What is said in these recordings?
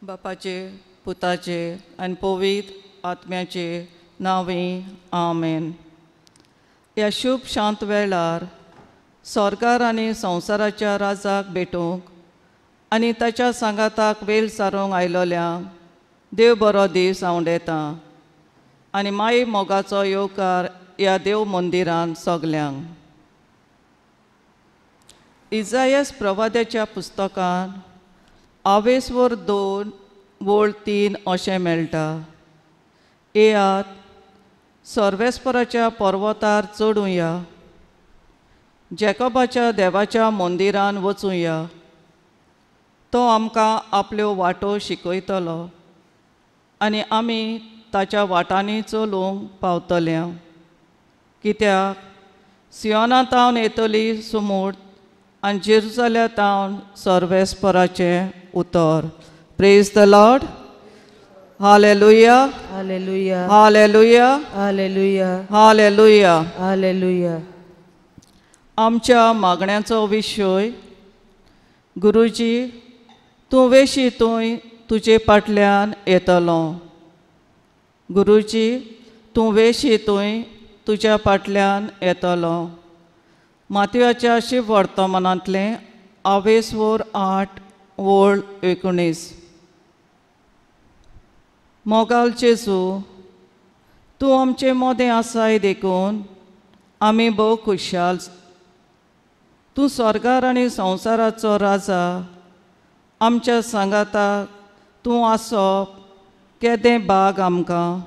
बापाचे, पुताचे आनी पवित्र आत्म्याचे नांवी आमेन. ह्या शुभ शांत वेळार स्वर्गार आनी संवसाराच्या राजाक भेटूंक आनी ताच्या सांगाताक वेल सारूंक आयलोल्यांक देव बरो दीस हांव येता आनी माई मोगाचो येवकार ह्या देव मंदिरांत सगल्यांक. इजायास प्रवाद्याच्या पुस्तकान 2:2 अशें मेळटा. येयात सर्वेस्पराच्या पर्वतार चडुया, जॅकोबाच्या देवाच्या मंदिरान वचुया. तो आमकां आपल्यो वाटो शिकयतलो आनी आमी ताच्या वाटांनी चलूंक पावतले. कित्याक सियोनातावन येतली सुमूट आनी जेरुसलेतावन सर्वेस्पराचें उतर. Praise the Lord. Hallelujah, hallelujah, hallelujah, hallelujah, hallelujah. Hallelujah. आमच्या मागण्याचो विशय: गुरुजी, तूं वेशीतूय तुजे फाटल्यान येतलो. गुरुजी, तूं वेशीतूय तुज्या फाटल्यान येतलो. मातयाच्या शिव वर्तमानांतलें 8:19. मोगाल जेजू, तूं आमचें मोदें आसाय देखून आमी भोव खुशाल. तूं स्वर्गार आनी संवसाराचो राजा. आमच्या सांगाताक तूं आसप केदें बाग आमकां.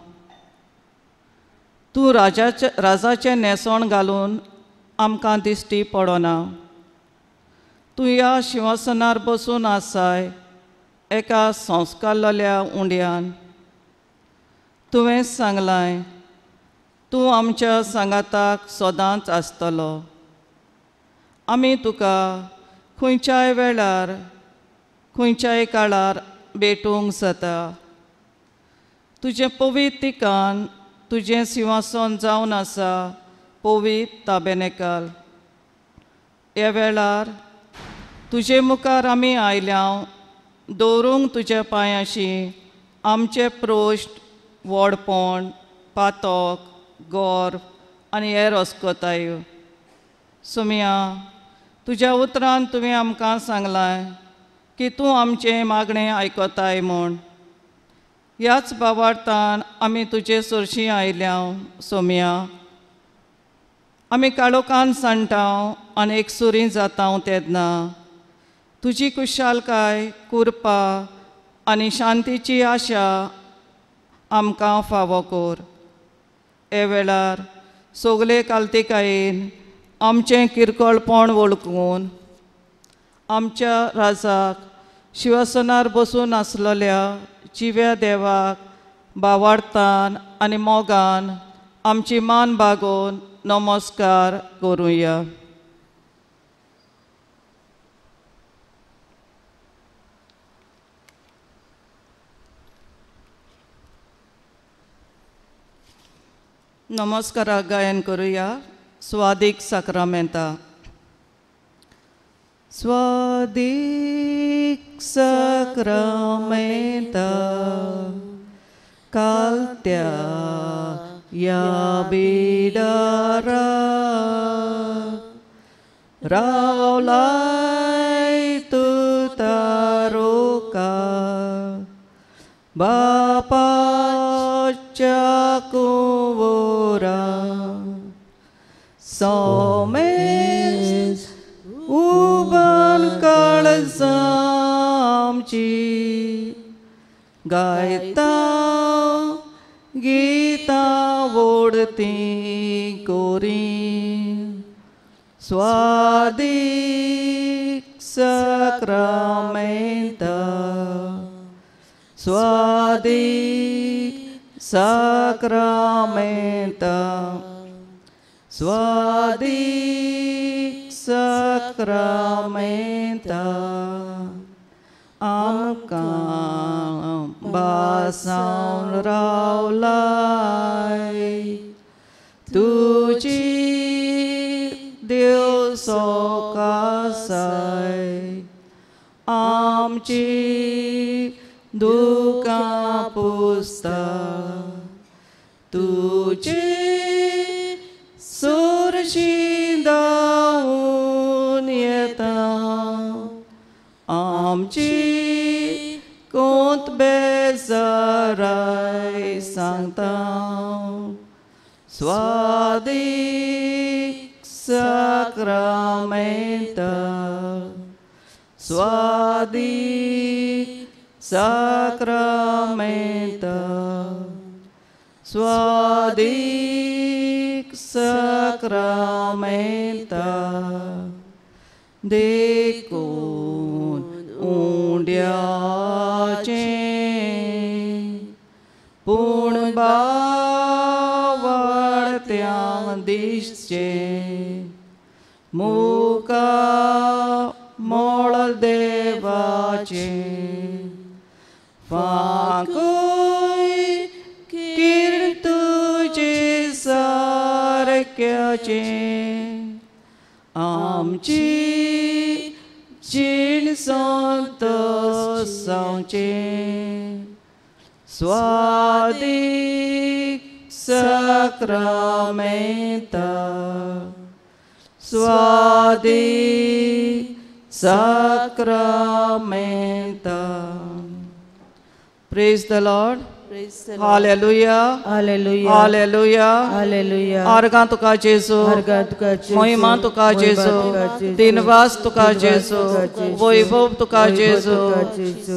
तूं राजाचें नेसोण घालून आमकां दिश्टी पडना. तूं ह्या शिंवासनार बसून आसाय एका संस्कारलेल्या उंड्यान. तुवें सांगलां तूं आमच्या सांगाताक सदांच आसतलो. आमी तुका खंयच्याय वेळार खंयच्याय काळार भेटूंक जाता. तुजें पवित्र तिकान तुजें सिंहासन जावन आसा पवित्र ताबेनेकल. ह्या वेळार तुजे मुखार आमी आयल्याव दवरूंक तुज्या पांयाशी आमचे प्रोश्ट, व्हडपण, पातोक, गोर्व आनी हेर अस्कोतायो. सुमया, तुज्या उतरान तुवें आमकां सांगलां की तूं आमचें मागणें आयकोताय म्हूण. ह्याच भावार्थान आमी तुजे सुरशीं आयल्याव. सोम्या, आमी काळोखान सांठाव आनी एकसुरी जाताव तेन्ना तुजी कुशालकाय, कृपा आनी शांतीची आशा आमकां फावो कर. हे वेळार सगले काल्तिकायेन आमचें किरकोळपण वळखून आमच्या राजाक शिंवासनार बसून आसलेल्या जिव्या देवाक भावार्थान आनी मोगान आमची मान बागोवन नमस्कार करुया. नमस्काराक गायन करुया. स्वादीक साक्रामेंता. स्वादीक साक्रामेंता कालत्या या बिडारा रावलाय तू तारोका बापाच्या कुवोरा सोमेस उबान काळजामची गायता गीता वोडती कोरी स्वादीक साक्रामेंता स्वादीक साक्रामेंता स्वादीक साक्रामेंता आमकां बासावन रावलाय तुजी देव सोकासाय आमची दुखां पुसता तुझे सुरशिंदावून येता आमची कोंत बेजाराय सांगता स्वादिक sacramenta स्वादिक sacramenta स्वादिक sacramenta देखून उंड्याचे पूण बावळत्यां दिसचे मुका मोळ देवाचे फांकूय किरण तुजे सारक्याचे आमची जीण संत सांचे स्वादिक sacramenta स्वादिक sacramenta. Praise the Lord. Praise the Lord. Hallelujah. Hallelujah. Hallelujah. Hallelujah. Argan tuka Jesu. Argan tuka Jesu. Mohiman tuka Jesu. Dinvas tuka Jesu. Vaibhav tuka Jesu.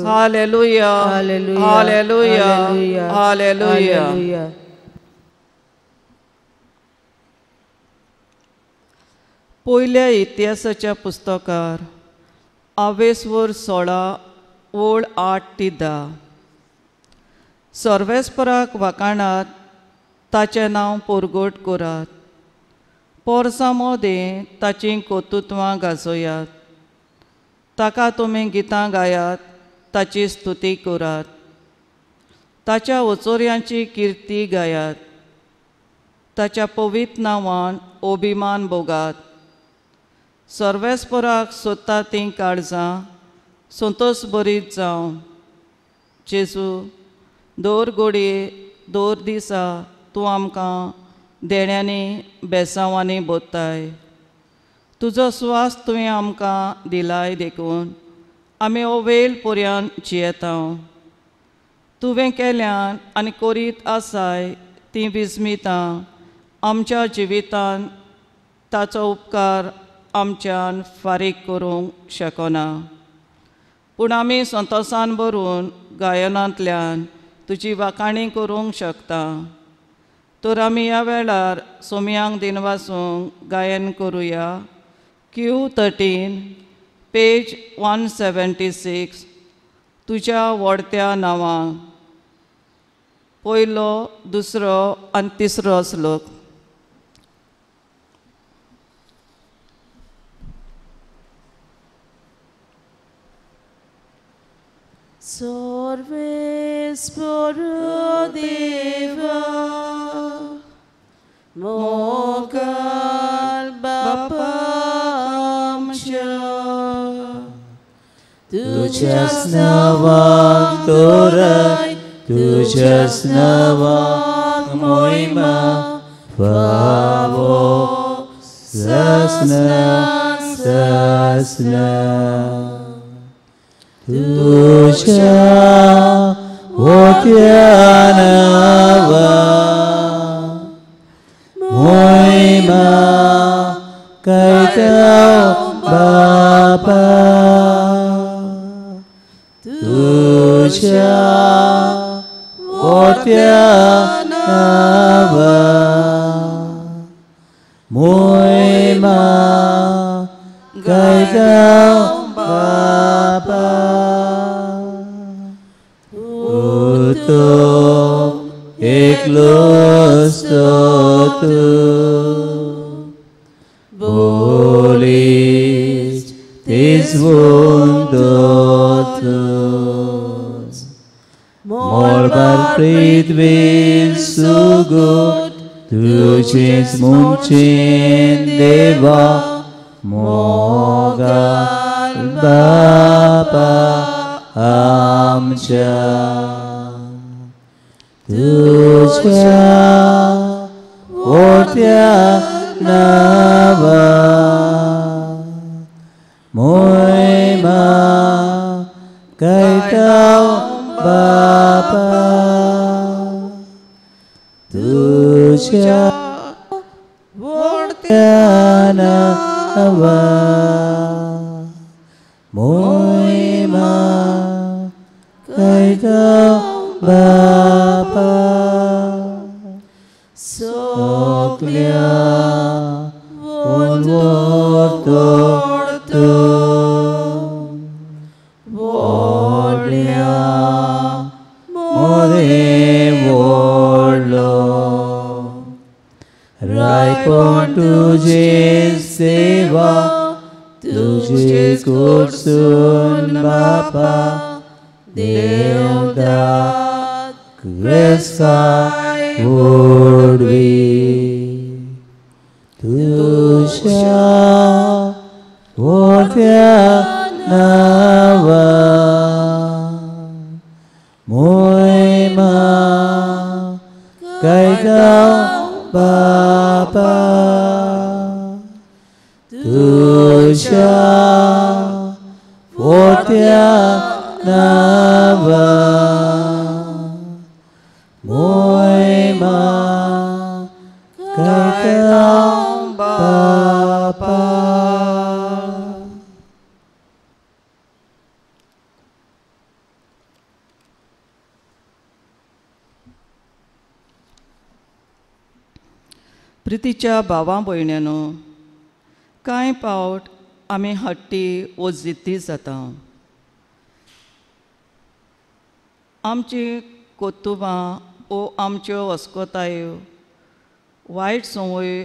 Hallelujah. Hallelujah. Hallelujah. Hallelujah. Hallelujah. पयल्या इतिहासाच्या पुस्तकार आवेसवर 16 ओळ 8 ते 10 सर्वेस्पराक वाकाणात ताचें नांव पोरगोट करात पोरसां मोदें ताचीं कोतुत्वां गाजोयात ताका तुमी गितां गायात ताची स्तुती करात ताच्या ओचोऱ्यांची किर्ती गायात ताच्या पवित्र नांवान अभिमान भोगात सर्वेस्पराक सोदता तीं काळजां संतोश बरीत जावं जेजू दोर घोडये दोर दिसा तूं आमकां देण्यांनी बेसांवांनी बोत्ताय तुजो स्वास तुवें आमकां दिलाय देखून आमी हो वेळ पर्यंत जियेता तुवें केल्यान आनी करीत आसाय तीं विस्मितां आमच्या जिवितान ताचो उपकार आमच्यान फारीक करूंक शकना पूण आमी संतोशान भरून गायनांतल्यान तुजी वाखाणी करूंक शकता तर आमी ह्या वेळार सोमयांक दिनवासूंक गायन करुया Q13 पेज 176 तुज्या व्हडत्या नांवां पयलो दुसरो आनी तिसरो श्लोक Sorvesporo Deva Mogal Bapa Amsha Tujas nawang Torah Tujas nawang Moima Favo Sasna Sasna Tuja Wotyanava Moima Kaitao Bapa Tuja Wotyanava Moima Kaitao Bapa Uto eklos tu bolis tis wundotus morbar fridvil sugut tuchis munchin deva mogal bapa आमच्या तुझ्या ओट्या नावा मोहिमा कैताव बापा तुझ्या ओट्या नावा मोहिमा कैताव बापा सगळ्या वोडतो व्हडल्या मोरे व्हडलो रायपण तुझे सेवा तुझे करसून बापा देवदात क्रेस्ताय ओडवी तुझ्या ओट्या नावा मोहिमा कैताव बापा तुझ्या ओट्या नावा मोहिमा कैताव बापा प्रितीच्या भावां भयण्यांनो, कांय पावट आमी हट्टी वो जिद्दी जाता. आमची कोतुबां वो आमच्यो वस्कोतायो वायट संवय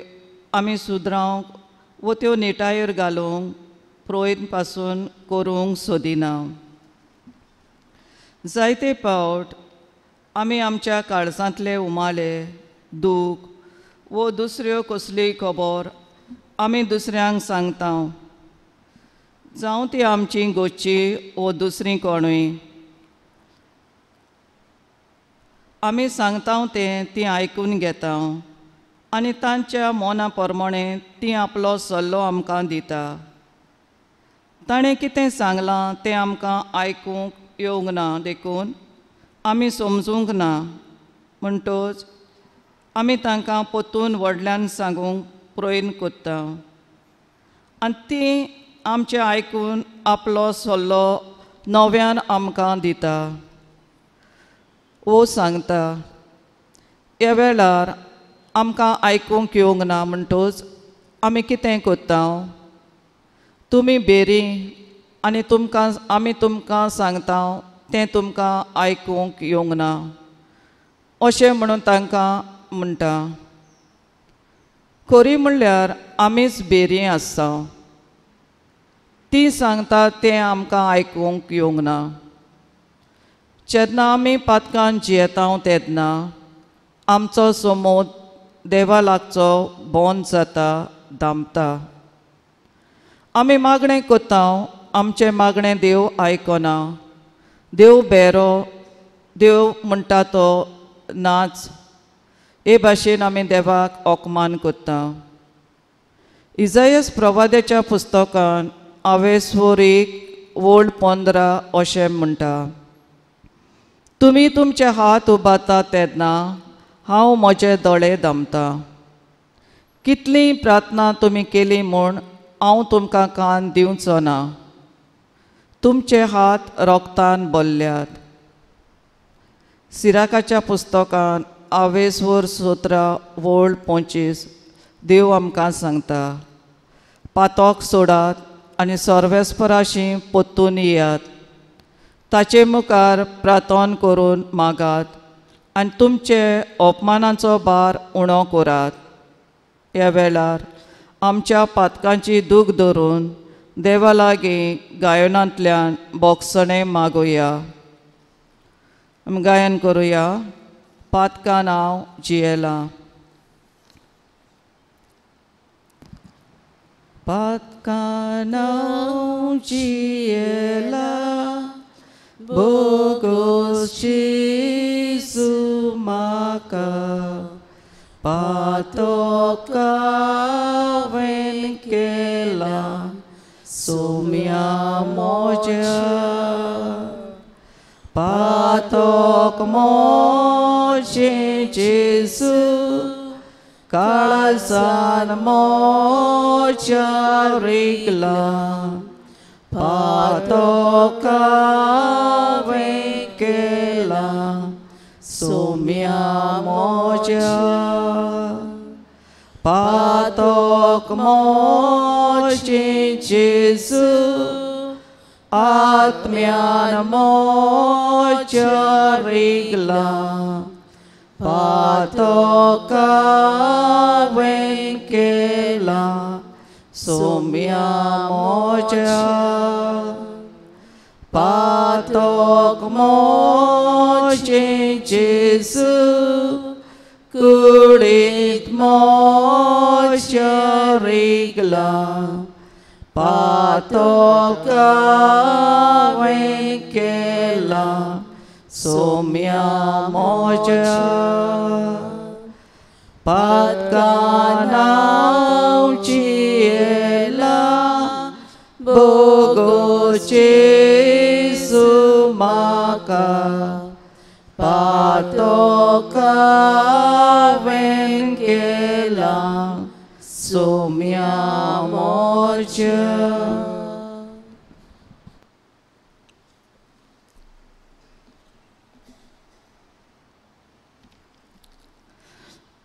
आमी सुदरावंक वो त्यो नेटायर घालूंक प्रयत्न पासून करूंक सोदिना. जायते पावट आमी आमच्या काळजांतले उमाळे दूख वो दुसऱ्यो कसलीय खबर आमी दुसऱ्यांक सांगता, जावं ती आमची गोची वो दुसरी कोणूय. आमी सांगता तें ती आयकून घेता आनी तांच्या मोना प्रमाणें ती आपलो सल्लो आमकां दिता. ताणें कितें सांगलां तें आमकां आयकूंक येवंक ना देखून आमी समजूंक ना म्हणटच आमी तांकां पोतून व्हडल्यान सांगूंक प्रयत्न करता आनी ती आमचें आयकून आपलो सल्लो नव्यान आमकां दिता वो सांगता. ह्या वेळार आमकां आयकूंक येवंक ना म्हणटच आमी कितें करता, तुमी बेरी आनी आमी तुमकां सांगता तें तुमकां आयकूंक येवंक ना अशें म्हणून तांकां म्हणटा. खरी म्हणल्यार आमीच बेरी आसता, ती सांगता तें आमकां आयकूंक येवंक ना. जेन्ना आमी पातकान जियेता तेन्ना आमचो समोद देवा लागचो बंद जाता, दामता. आमी मागणें कोत्ता, आमचें मागणें देव आयकना. देव बेरो, देव म्हणटा तो नाच. हे भाशेन आमी देवाक ओकमान कोत्ता. इजायास प्रवाद्याच्या पुस्तकान 15 अशें म्हणटा, तुमी तुमचे हात उबारता तेन्ना हांव म्हजे दोळे धांपता. कितलीं प्रार्थना तुमी केली म्हूण हांव तुमकां कान दिवचो ना. तुमचे हात रोगतान भरल्यात. सिराकाच्या पुस्तकान 25 देव आमकां सांगता, पातोक सोडात आनी सर्वेस्पराशी पोत्तून येयात. ताचे मुखार प्रार्थना करून मागात आनी तुमचे अपमानाचो भार उणो करात. ह्या वेळार आमच्या पातकांची दूख धरून देवा लागीं गायनांतल्यान बोगसणें मागुया. गायन करुया. पातकां हांव जियेलां. पातकां हांव जियेलां, भोग Jesu maka patok kawen kela sumya moja patok moje Jesu kalasan moja rigla patok kawen kela sumya moja patok moje Jesu atmyan moja rigla patok kawen kela sumya moja patok moje Jesu kulit moja rigla patok kawen kela sumya moja pat kanau ciela bogo Jesu maka patok kawen kela sumya moja.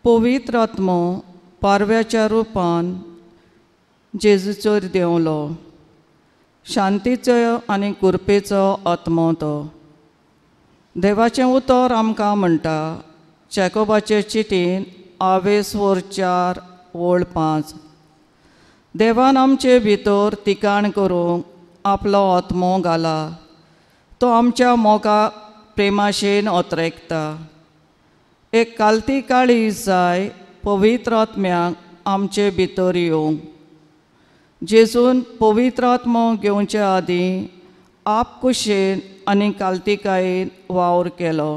पवित्र आत्मो पारव्याच्या रुपान जेजूचेर देंवलो शांतीचो आनी कृपेचो आत्मो तो देवाचें उतर आमकां म्हणटा जॅकोबाचे चिटीन आवेस 4:5 देवान आमचे भितर तिकाण करूंक आपलो आत्मो घाला तो आमच्या मोगाक प्रेमाशेन ओतरेकता एक कालती काळी जाय पवित्र आत्म्याक आमचे भितर येवंक जेजून पवित्र आत्मो घेवचे आदीं आपकुशेन आनी कालतिकायेन वावर केलो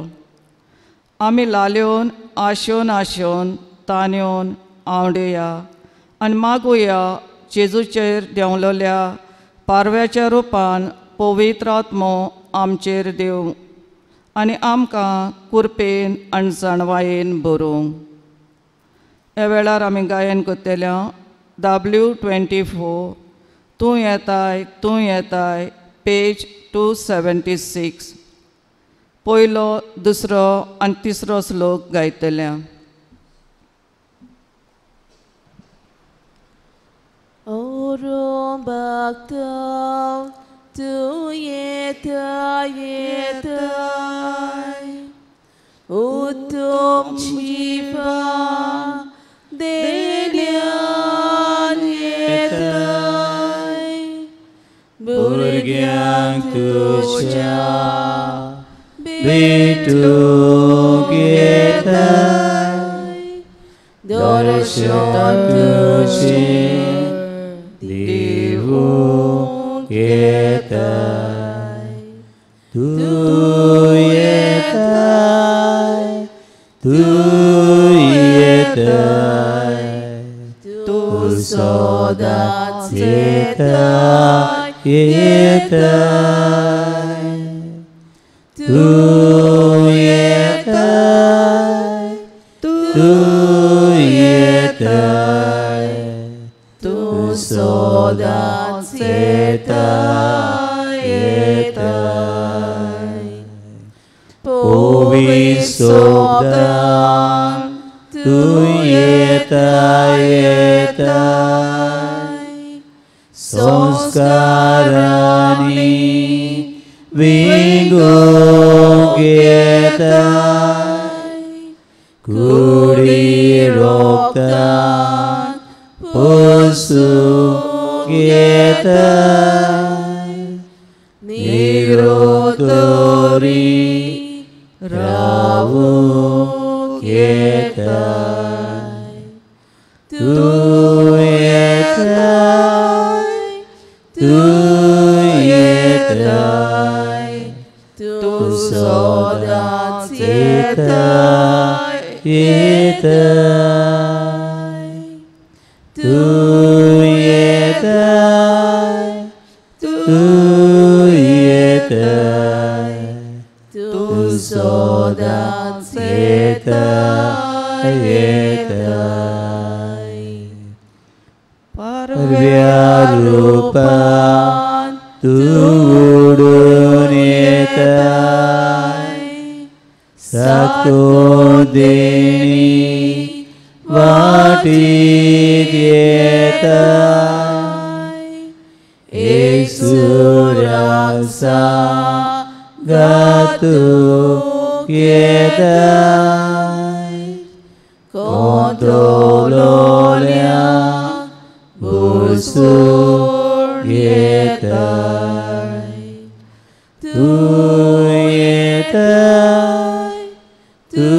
आमी लाल्योन आशोन तान्योन आवडुया आनी मागुया जेजूचेर देंवलोल्या पारव्याच्या रुपान पवित्र आत्मो आमचेर देवं आनी आमकां कृपेन आनी जाणवायेन भरूंक ह्या वेळार आमी गायन करतल्या W24 तूं येताय पेज 276 पयलो दुसरो आनी तिसरो श्लोक गायतल्या ओरो भक्ता तूं येताय उत्तम जिवा देण्यान येताय भुरग्यांक तुज्या भेटूंक येताय दर्शन तुजें दिवूंक येताय तूं येताय तूं सदांच येताय तूं येताय तूं सदांच येताय पवित्र सोदान तूं येताय संस्कारांनी विंगूंक येताय कुडी रोगतान पोसूंक येताय निरोधोरी रावूंक येताय तूं येताय सदांच येताय येताय तू येताय तू येताय तू सदांच येताय येताय परव्या रूपान तू उडून येताय साकोदेनी वाटीत येताय येशूराक सांगातूक येताय कोंतोलोल्यांक बसून येताय तू येताय तू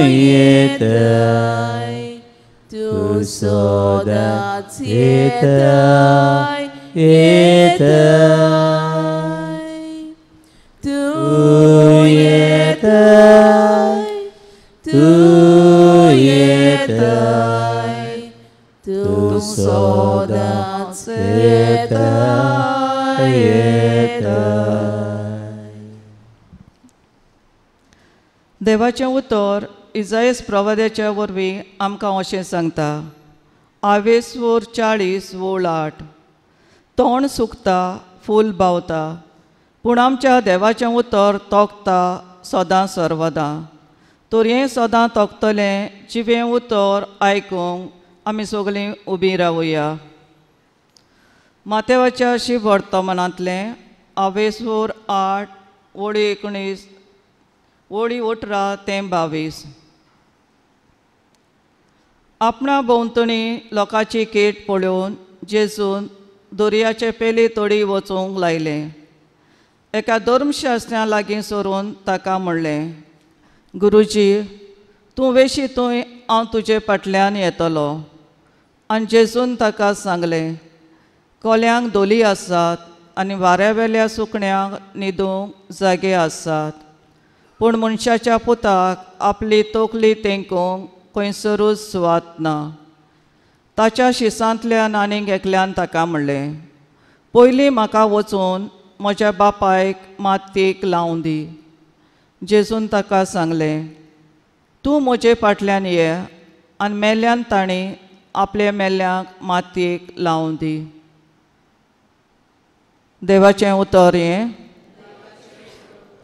येताय तू सदांच येताय येताय तू येताय तू येताय तू सदांच येताय येताय. देवाचें उतर इसायस प्रवाद्याच्या वरवीं आमकां अशें सांगता. 40:8 तोंड सुकता फूल बावता पूण आमच्या देवाचें उतर तोखता सदां सर्वदां. तर हें सदां तोखतलें जिवें उतर आयकूंक आमी सगळीं उबीं रावुया. मातेवाच्या शिव वर्तमानांतलें 8:19 वळी 18 ते 22. आपणा भोंवतणी लोकांची केट पळोवन जेजून दर्याचे पेली तोडी वचूंक लायलें. एका धर्मशास्त्र्या लागीं सरून ताका म्हणलें, गुरुजी, तूं वेशी थंय हांव तुजे फाटल्यान येतलो. आनी जेजून ताका सांगलें, कोल्यांक दोली आसात आनी वाऱ्यावेल्या सुकण्यांक न्हिदूंक जागे आसात, पूण मनशाच्या पुताक आपली तोकली तेंकूंक खंयसरूच सुवात ना. ताच्या शिसांतल्यान आनीक एकल्यान ताका म्हणलें, पयलीं म्हाका वचून म्हज्या बापायक मातयेक लावूं दी. जेजून ताका सांगलें, तूं म्हजे फाटल्यान ये आनी मेल्ल्यान ताणीं आपल्या मेल्ल्यांक मातयेक लावूं दी. देवाचें उतर हें.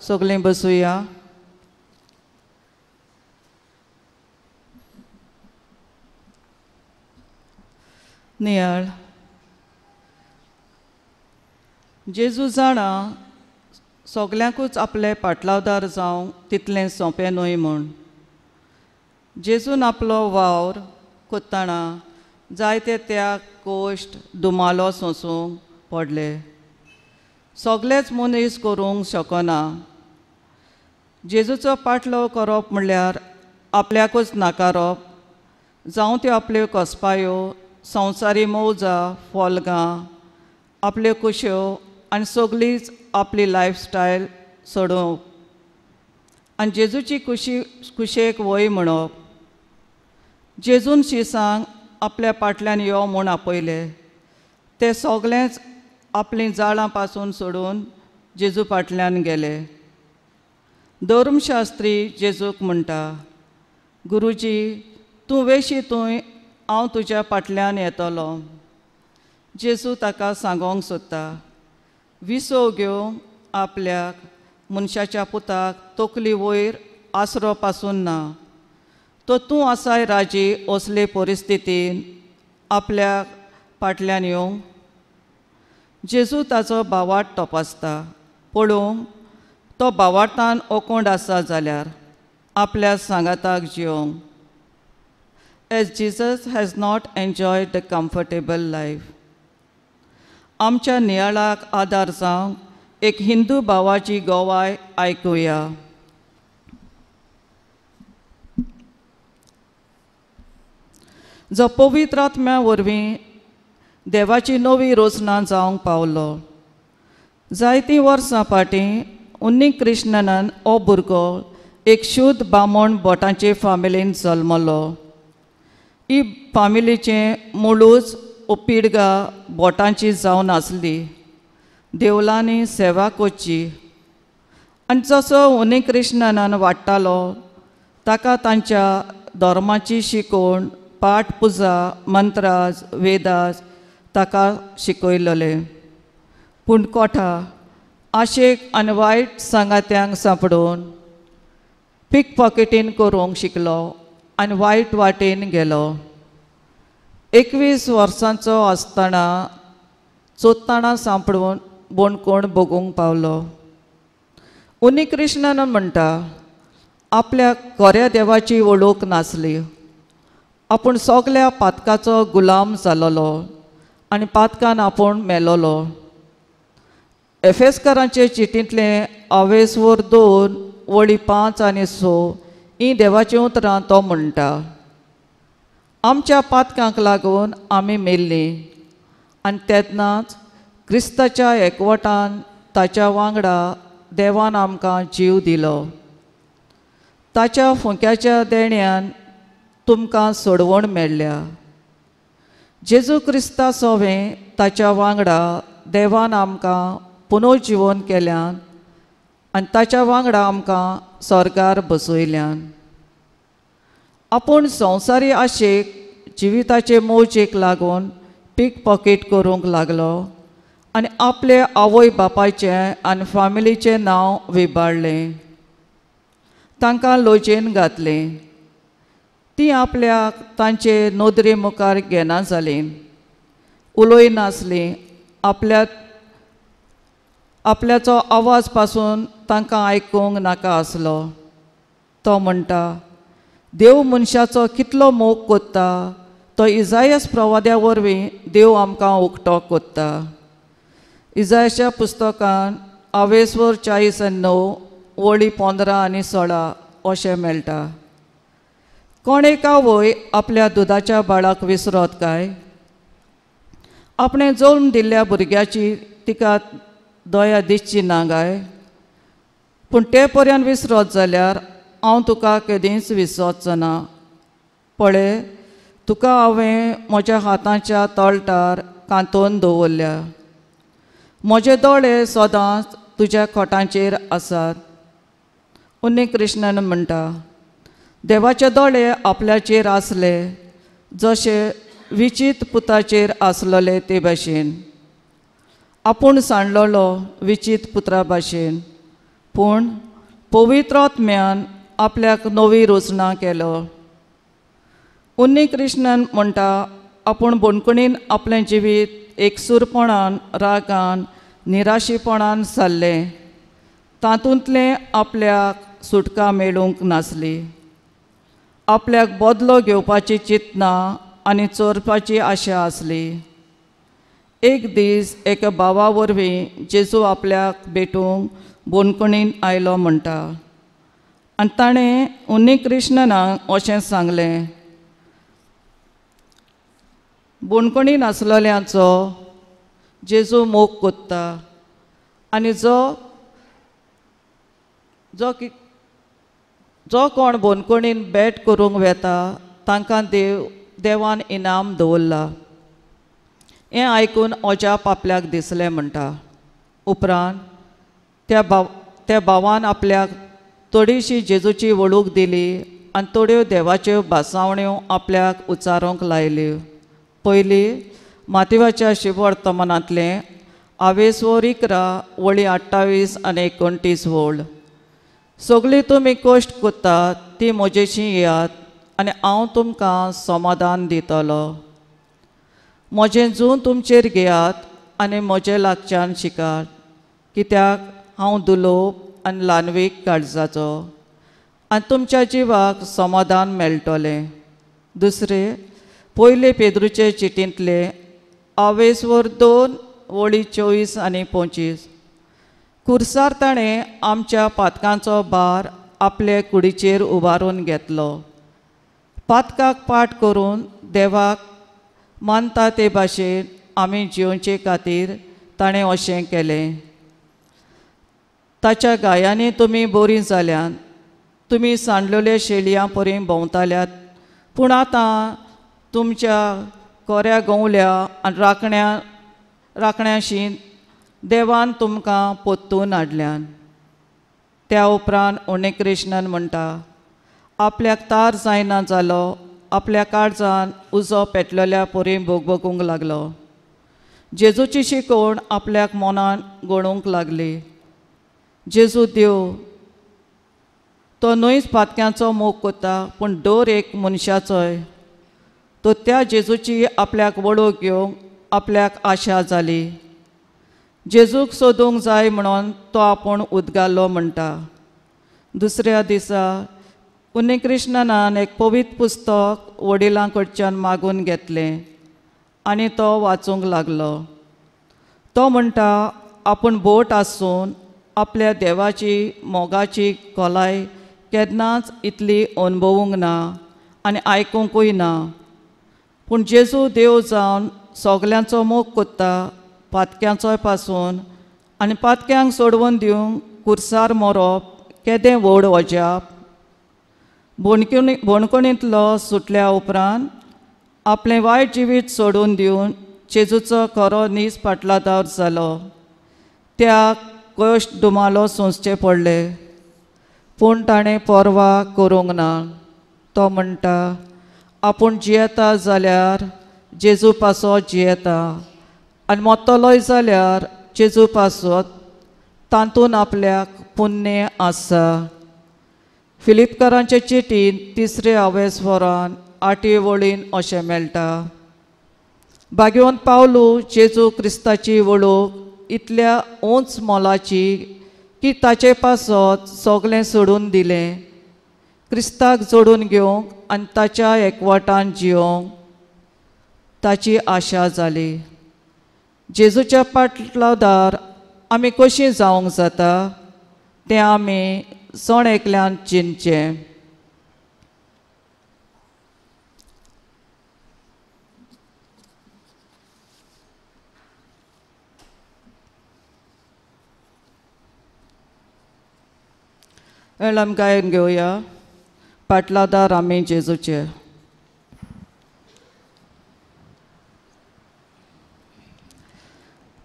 सगळीं बसुया. नियाळ. जेजू जाणा सगल्यांकूच आपले पाटलावदार जावंक तितलें सोंपें न्हय म्हूण. जेजून आपलो वावर कोत्ताना जायते त्याग कोश्ट दुमालो सोंसूंक पडले. सगळेच मनीस करूंक शकना. जेजूचो पाटलो करप म्हणल्यार आपल्याकूच नाकारप, जावं त्यो आपल्यो कसपायो, संवसारी मौजां, फोलगां, आपल्यो कुश्यो आनी सगळीच आपली लायफस्टायल सोडूंक आनी जेजूची कुशेक वय म्हणप. जेजून शिसांक आपल्या फाटल्यान यो म्हूण आपयलें. ते सगळेंच आपलीं जाळां पासून सोडून जेजू फाटल्यान गेले. धर्मशास्त्री जेजूक म्हणटा, गुरुजी, तूं वेशी थंय हांव तुज्या फाटल्यान येतलो. जेजू ताका सांगोंक सोदता, विसो घेवंक आपल्याक मनशाच्या पुताक तकली वयर आसरो पासून ना. तो तूं आसाय राजी असले परिस्थितीन आपल्याक फाटल्यान येवंक. जेजू ताचो भावार्थ तपासता. पळोवंक तो भावार्थान ओकोंड आसा जाल्यार आपल्या सांगाताक जियोंक. As Jesus has not enjoyed the comfortable life. आमच्या नियाळाक आदार जावंक एक हिंदू भावाची गोवाय आयकुया. जो पवित्र आत्म्या वरवीं देवाची नवी रोचना जावंक पावलो. जायतीं वर्सां फाटीं उन्नी कृष्णनान हो भुरगो एक शुद्ध बामण बोटांचे फामिलीन जल्मलो. ही फामिलीचें मुळूच पिडगा बोटांची जावन आसली. देवळांनी सेवा करची. आनी जसो उन्नी कृष्णनान वाडटालो ताका तांच्या धर्माची शिकवण पाठ पुजा मंत्रास वेदास ताका शिकयलोले. पूण कोठा आशेक आनी वायट सांगात्यांक सांपडून पीक पॉकेटीन करूंक शिकलो आनी वायट वाटेन गेलो. 21 वर्सांचो आसतना चोत्ताणा सांपडून बोणकोण भोगूंक पावलो. उन्नी कृष्णन म्हणटा आपल्या खऱ्या देवाची वळख नासली. आपूण सगल्या पातकाचो गुलाम जालोलो आनी पातकान आपूण मेलोलो. एफेसकारांचे चिटींतले 2:5 आनी 6 ही देवाची उतरां तो म्हणटा. आमच्या पातकांक लागून आमी मेल्लीं आनी तेन्नाच क्रिस्ताच्या एकवटान ताच्या वांगडा देवान आमकां जीव दिलो. ताच्या फुंक्याच्या देण्यान तुमकां सोडवण मेळ्ळ्या. जेजू क्रिस्ता सोवें ताच्या वांगडा देवान आमकां पुनर्जीवन केल्यान आनी ताच्या वांगडा आमकां स्वर्गार बसयल्यान. आपूण संवसारी आशेक जिविताचे मोजेक लागून पीक पॉकेट करूंक लागलो आनी आपले आवय बापायचें आनी फामिलीचें नांव विबाडलें. तांकां लोजेन घातलें. तीं आपल्याक तांचे नोदरे मुखार घेना जालीं. उलोयनासलीं. आपल्याचो आवाज पासून तांकां आयकूंक नाका आसलो. तो म्हणटा देव मनशाचो कितलो मोग कोत्ता तो इजायास प्रवाद्या वरवीं देव आमकां उक्तो कोत्ता. इजायाच्या पुस्तकान 40:9 आनी 16 अशें मेळटा. कोण एक आवय आपल्या दुदाच्या बाळाक विसरत काय? आपणे जल्म दिल्ल्या भुरग्याची तिका दया दिसची ना काय? पूण ते पर्यंत विसरत जाल्यार हांव तुका केदींच विसरचो ना. पळय तुका हांवें म्हज्या हातांच्या तळटार कांतोवन दवरल्या. म्हजे दोळे सदांच तुज्या खोटांचेर आसात. उन्नी कृष्णन म्हणटा देवाचे दोळे आपल्याचेर आसले जशे विचित पुताचेर आसलोले ते भाशेन. आपूण सांडलोलो विचित पुत्रा भाशेन. पूण पवित्र आत्म्यान आपल्याक नवी रचना केलो. उन्नी कृष्णन म्हणटा आपूण बोणकुणीन आपलें जिवीत एकसूरपणान रागान निराशीपणान सारलें. तातूंतलें आपल्याक सुटका मेळूंक नासली. आपल्याक बदलो घेवपाची चिंतना आनी चोरपाची आशा आसली. एक दीस एका भावा वरवीं जेजू आपल्याक भेटूंक बोणकुणीन आयलो म्हणटा. आनी ताणें उन्नी कृष्णनाक अशें सांगलें बोणकुणीन आसलोल्यांचो जेजू मोग कोत्ता आनी जो कोण बोनकोणीन भेट करूंक वेता तांकां देवान इनाम दवरला. हें आयकून अजाप आपल्याक दिसलें म्हणटा. उपरांत त्या भावान आपल्याक थोडीशी जेजूची वळूख दिली आनी थोड्यो देवाच्यो भासावण्यो आपल्याक उच्चारूंक लायल्यो. पयलीं माथेवाच्या शिवर्तमानांतलें 28 आनी 29 सगळीं तुमी कश्ट कोत्तात ती म्हजेशी येयात आनी हांव तुमकां समाधान दितलो. म्हजें जून तुमचेर घेयात आनी म्हजे लागच्यान शिकात. कित्याक हांव दुलोप आनी ल्हानवीक काळजाचो आनी तुमच्या जिवाक समाधान मेळटलें. दुसरें पयले पेद्रूचे चिटींतले 2:24 आनी 25 खुर्सार ताणें आमच्या पातकांचो भार आपले कुडीचेर उबारून घेतलो. पातकाक पाठ करून देवाक मानता ते भाशेन आमी जिवचे खातीर ताणें अशें केलें. ताच्या गायांनी तुमी बरीं जाल्यात, तुमी सांडलेल्या शेळयां परी भोंवताल्यात, पूण आतां तुमच्या कोऱ्या गवल्या आनी राखण्याशी देवान तुमकां पोत्तून हाडल्यान. त्या उपरांत उणे कृष्णान म्हणटा, आपल्याक तार जायना जालो, आपल्या काळजान उजो पेटलेल्या परी भोगभोगूंक लागलो. जेजूची शिकवण आपल्याक मनान गळूंक लागली. जेजू देव तो न्हयच पातक्यांचो मोग कोता, पूण दर एक मनशाचोय. तो त्या जेजूची आपल्याक वळख घेवंक आपल्याक आशा जाली. जेजूक सोदूंक जाय म्हणून तो आपूण उदगालो म्हणटा. दुसऱ्या दिसा उणे कृष्णानान एक पवित्र पुस्तक वडिलां कडच्यान मागून घेतलें आनी तो वाचूंक लागलो. तो म्हणटा, आपूण बोट आसून आपल्या देवाची मोगाची खोलाय केन्नाच इतली अनुभवूंक ना आनी आयकूंकूय ना. पूण जेजू देव जावन सगल्यांचो मोग कोत्ता, पातक्यांचोय पासून, आनी पातक्यांक सोडवून दिवंक कुर्सार मरोप केदें व्हड अजाप. बोणकुणींतलो सुटल्या उपरांत आपलें वायट जिवीत सोडून दिवन जेजूचो खरो नीज पाटलादार जालो. त्या कश्ट दुमालो सोंसचे पडले, पूण ताणें परवा करूंक ना. तो म्हणटा, आपूण जियेता जाल्यार जेजू पासो जियेता, आनी मोत्तलोय जाल्यार जेजू पासत, तातूंत आपल्याक पुण्य आसा. फिलिपकारांचे चिटीन 3 वरान 8 वळीन अशें मेळटा. भाग्यवंत पावलू जेजू क्रिस्ताची वळख इतल्या उंच मोलाची की ताचे पासत सगळें सोडून दिलें, क्रिस्ताक जोडून घेवंक आनी ताच्या एकवटान जियोंक ताची आशा जाली. जेजूच्या पाटलादार आमी कशीं जावंक जाता तें आमी सण एकल्यान चिंतचें. आमी गायन घेवया, पाटलादार आमी जेजूचे.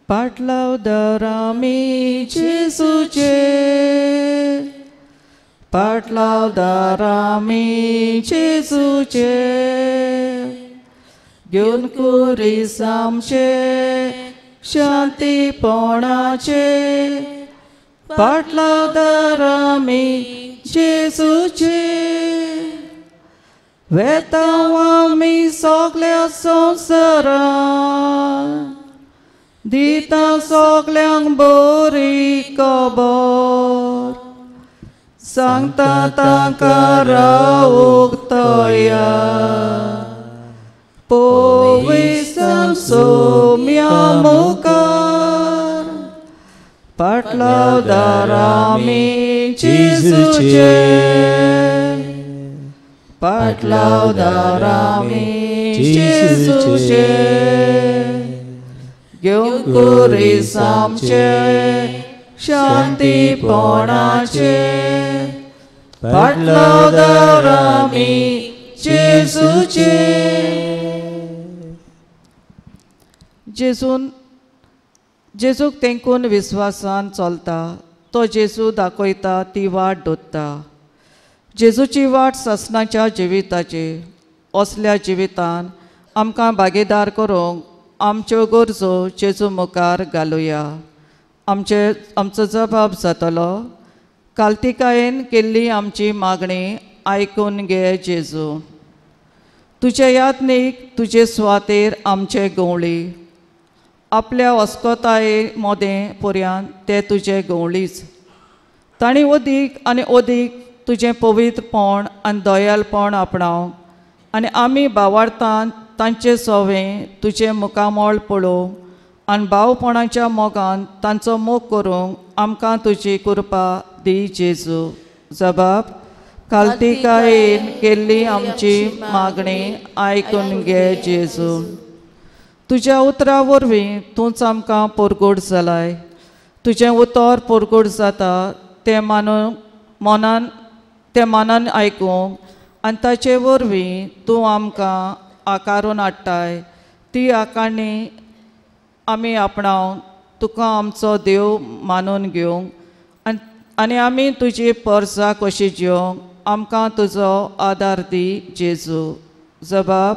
पाटलादार आमी जेजूचे, पाटलादार आमी जेजूचे, घेवन कुरीस आमचे शांतीपणाचे. पाटलादार आमी जेजूचे, वेतांव आमी सगल्या संवसारान, दिता सगल्यांक बरी खबर. सांगता तांकां रावूंक तयार, पवित्र सोम्या मुखार. पाटलादार आमी जेजूचे, पाटलादार आमी जेजूचे, घेवन कुरीस आमचे शांतीपणाचे. पाटलादार आमी जेजूचे. जेजूक तेंकून विस्वासान चलता, तो जेजू दाखयता ती वाट दोत्ता. जेजूची वाट ससनाच्या जिविताची. असल्या जिवितान आमकां भागीदार करूंक आमच्यो गरजो जेजू मुखार घालुया. आमचो जबाब जातलो, काल्तिकायेन केल्ली आमची मागणी आयकून घे जेजू. तुजे यातनेक तुजे सुवातेर आमचे गवळी. आपल्या वस्कोताये मोदें पर्यंत ते तुजे गवळीच. तांणी ओदीक आनी ओदीक तुजें पवित्रपण आनी दयालपण आपणावंक आनी आमी भावार्थान तांचे सोवें तुजें मुखामळ पळोवंक आनी भावपणाच्या मोगान तांचो मोग करूंक आमकां तुजी कृपा दी जेजू. जबाब, काल्तिकायेन केल्ली आमची मागणी आयकून घे जेजू. तुज्या उतरा वरवीं तूंच आमकां पोरगोड जालाय. तुजें उतर पोरगोड जाता ते मनान आयकूंक आनी ताचे वरवीं तूं आमकां आकारून हाडटाय ती आकारणी आमी आपणावन तुका आमचो देव मानून घेवंक आनी आमी तुजी परसां कशी जेवंक आमकां तुजो आदार दी जेजू. जबाब.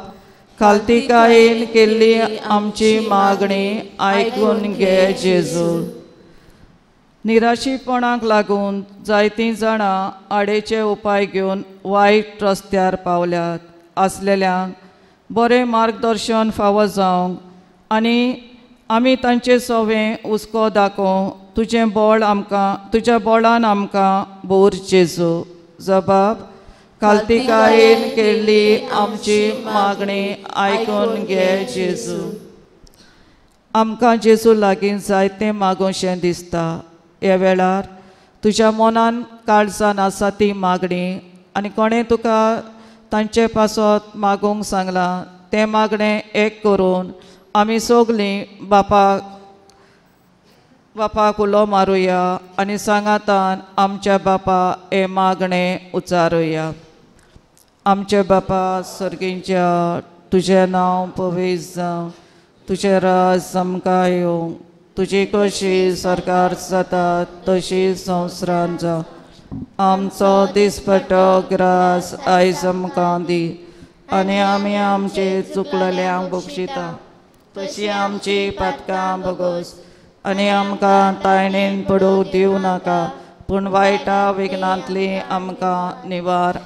खालतीकायेन केल्ली आमची मागणी आयकून घे जेजू. निराशीपणाक लागून जायतीं जाणां आडेचे उपाय घेवन वायट रस्त्यार पावल्यात आसलेल्यांक बरें मार्गदर्शन फावो जावंक आनी आमी तांचे सवें हुस्को दाखोवंक तुज्या बोळान आमकां भोर जेजू. जबाब. खालतीकायेन केल्ली आमची मागणी आयकून घे जेजू. आमकां जेजू लागीं जायतें मागोवचें दिसता. ह्या वेळार तुज्या मनान काळजान आसा ती मागणी आनी कोणें तुका तांचे पासत मागूंक सांगलां तें मागणें एक करून आमी सगलीं बापाक उलो मारुया आनी सांगातान आमच्या बापा हे मागणें उचारुया. आमचे बापा सर्गींच्या तुजें नांव पवित्र जावं, तुजें राज आमकां येवं, तुजी कशी सरकार जाता तशी संवसारांत जावं. आमचो दिसपट्टो ग्रास आयज आमकां दी आनी आमी आमचे चुकलेल्यांक बक्षिता तशी आमची पातकां भोगोस आनी आमकां तायणेन पडूंक दिवं नाका पूण वायटा विघ्नांतली आमकां निवार.